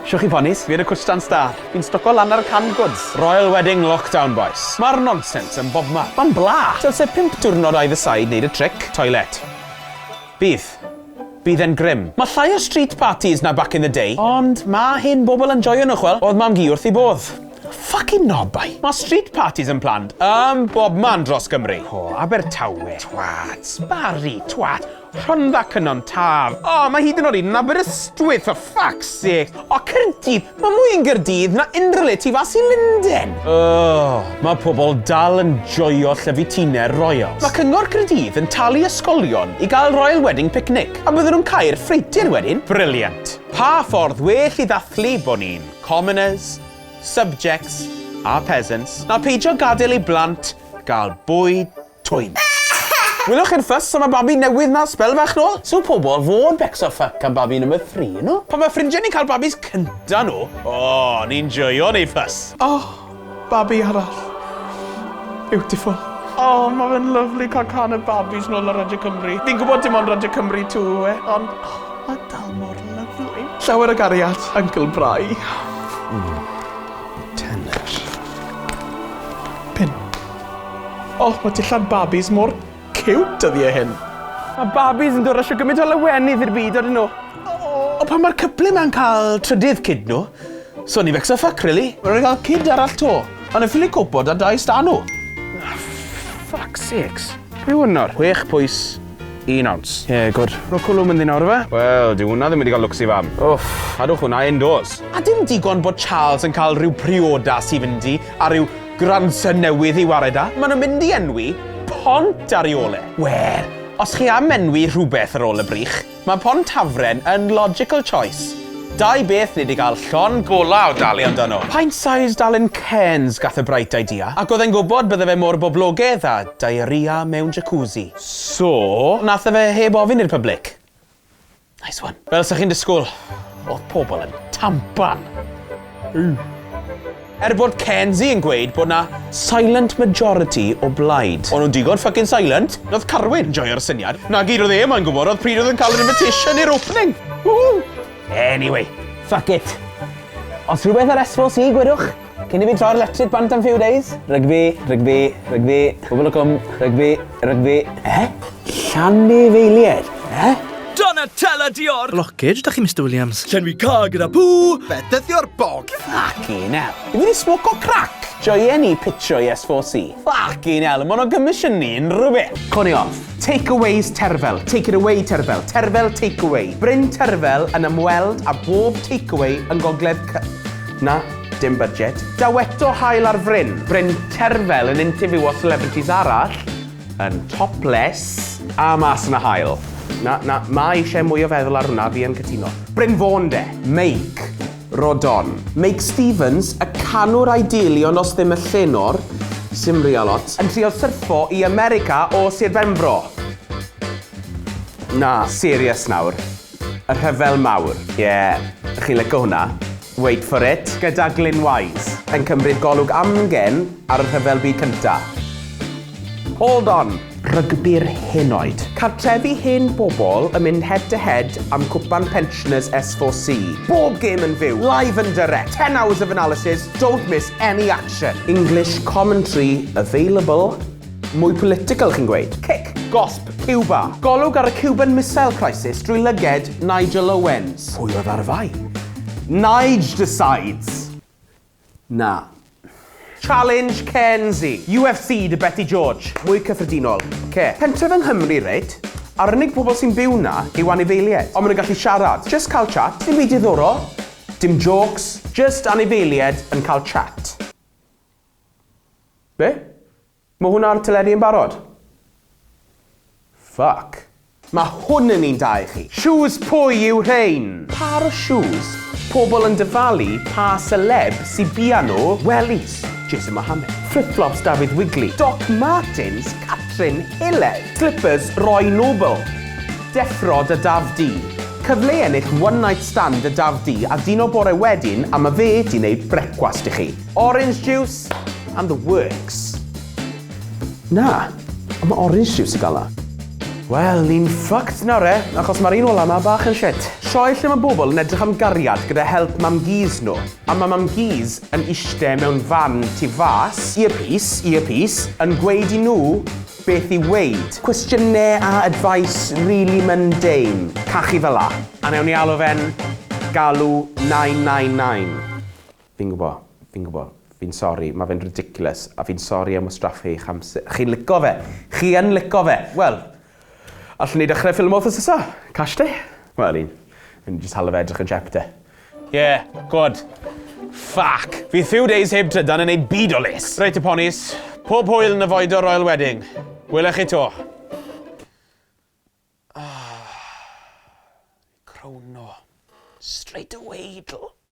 Siwch chi ponis, fi yn y cwstan star. Fi'n stoco lan ar y canned goods. Royal Wedding Lockdown, boys. Mae'r nonsens yn bob ma. Ma'n bla. Dylse 5 diwrnod either side neud y trick. Toilet. Bydd e'n grim. Mae llai o street parties na back in the day, ond mae hyn bobl yn joio nhw, chwel. Oedd mam gi wrth I bodd. Fucking nobai. Mae street parties yn planned bob man dros Gymru. Abertawe. Twat. Bari. Twat. Rhondda Cynon Taf. Mae hyd yn oed yn Aberystwyth, for fuck's sake. Caerdydd. Mae mwy yn Gaerdydd na unrhyw le tu fas I Lunden. Mae pobl dal yn joio llyfutiner royals. Mae Cyngor Caerdydd yn talu ysgolion I gael Royal Wedding picnic. A bydden nhw'n cau'r ffreutur wedyn. Brilliant. Pa ffordd well I ddathlu bod ni'n commoners, subjects a peasants na peidio gadael I blant gael bwyd twyn. Wylwch chi'n ffys am y babi newydd na sbel fach nôl? So pobl fod becso ffuck am babi number 3, no? Pan mae ffrindiau ni'n cael babis cynta nhw, ni'n joio neu ffys. Babi arall. Beautiful. Mae fe'n lyflu cael can y babis nôl ar Radio Cymru. Fi'n gwybod dim ond Radio Cymru 2, ond mae dal mor lyflu. Llawer o gariad, Uncle Brai. Tenor. Pin. Mae dillan babis mor cute yddi e hyn. Mae babis yn dod rasio gymryd o lawenydd i'r byd oedden nhw. Pan mae'r cyplu ma'n cael trydydd kid nhw, so ni fecso ffuck, really. Mae'n cael kid arall to, ond yn ffili cwpod a 2 stan nhw. Fuck's sakes. Pwy hwnnw'r? 6 pwys, 1 ounce. Good. Ro cwlwm yn ddyn awr fe? Wel, di hwnna ddim wedi cael lwcs I fam. Hadwch hwnna indoors. A dim digon bod Charles yn cael rhyw priodas I fynd I, a rhyw grandson newydd I wared â. Maen nhw'n mynd I enwi pont ar ei ole. Wel, os chi am enwi rhywbeth ar ôl y brych, mae Pont Tafren yn logical choice. 2 beth ni wedi cael llon gola o dalu amdano. Pint-sized Alan Cairns gath y bright idea, ac oedd e'n gwybod bydde fe mor boblogaidd a diarrhea mewn jacuzzi. So, nath fe heb ofyn i'r public. Nice one. Fel sa'ch chi'n disgwyl, oedd pobl yn tampan. Bod Kenzie yn gweud bod na silent majority o blaid. O'n nhw'n digon fucking silent. Nodd Carwyn joio'r syniad. Na gyd oedd mae'n gwybod oedd pryd oedd yn cael yr invitation i'r opening. Anyway, fuck it. Os rhywbeth ar S4C, gwedwch, cyn I fi troi'r electric bant am few days. Rygbi. Pobl o cwm, rygbi. Llanifeilied, Donatella Dior! Blockage, da chi, Mr Williams? Llenwi car gyda pŵ! Bedyddio'r bog! Fucking hell. I fi wedi smoco crack? Joie ni pitcho I S4C. Fucking hell, ma'n o'n gymysiynu unrhyw beth. Coni off. Takeaways Terfel. Take it away, Terfel. Terfel takeaway. Bryn Terfel yn ymweld a bob takeaway yn gogledd Na, dim budget. Daweto hael ar Fryn. Bryn Terfel yn interview o celebrities arall yn topless a mas yna hael. Na, mae eisiau mwy o feddwl ar hwnna fi yn cytuno. Bryn Fawn de, Meic, Rodon. Meic Stevens, y canwr idealion os ddim y llenor, sim rialot, yn trio syrffo I America o Sir Benfro. Na, serious nawr. Y rhyfel mawr. Ych chi'n licio hwnna? Wait for it. Gyda Glyn Wise, yn cymryd golwg amgen ar y rhyfel byd cynta. Hold on. Rygbi'r henoed. Cartrefi hen bobl yn mynd head-to-head am cwpan pensioners S4C. Bob game yn fyw, live and direct, 10 hours of analysis, don't miss any action. English commentary available. Mwy political chi'n gweud. Kick, gosp, Cuba. Golwg ar y Cuban Missile Crisis drwy lyged Nigel Owens. Pwy oedd ar y fai? Nige decides. Na. Challenge Kenzie. UFC dy Betty George. Mwy cyffredinol. Pentref yng Nghymru, reit? A'r unig pobl sy'n byw na yw anifeiliaid. Ond maen nhw'n gallu siarad. Just cael chat. Dim byd diddorol. Dim jokes. Just anifeiliaid yn cael chat. Be? Mae hwnna ar teledu yn barod? Fuck. Mae hwn yn un da I chi. Shoes pwy yw rhain? Par o shoes, pobl yn dyfalu pa celeb sy'n bia nhw welis. Jason Mohammed. Flip-flops David Wigley. Doc Martens Catherine Hilled. Slippers Roy Noble. Deffrod y Daf D. Cyfle ennill one night stand y Daf D a dyn o bore wedyn a mae fe di wneud brecwast I chi. Orange juice and the works. Na, mae orange juice I gael la. Wel, ni'n fucked nawr achos mae'r un ola ma bach yn shit. Sioe lle mae bobl yn edrych am gariad gyda help mam gys nhw. A mae mam gys yn eistedd mewn fan tu fas, earpiece, yn gweud i nhw beth i weid. Cwestiynau a advice really mundane. Cachu fel la. A newn ni alw fe'n galw 999. Fi'n gwybod. Fi'n sori, mae fe'n ridiculous. A fi'n sori am wastraffu eich amser. Chi'n lico fe. Chi yn lico fe. Wel, allwn ni dechrau ffilm off ysa? Cash day? Wel, un jyst hala fe edrych yn Jeopardy. Yeah, good. Fuck. Fi few days heb trydan yn neud byd o les. Reit y ponis, pob hwyl yn avoid o Royal Wedding. Wylech chi to. Crono. Straight away, do.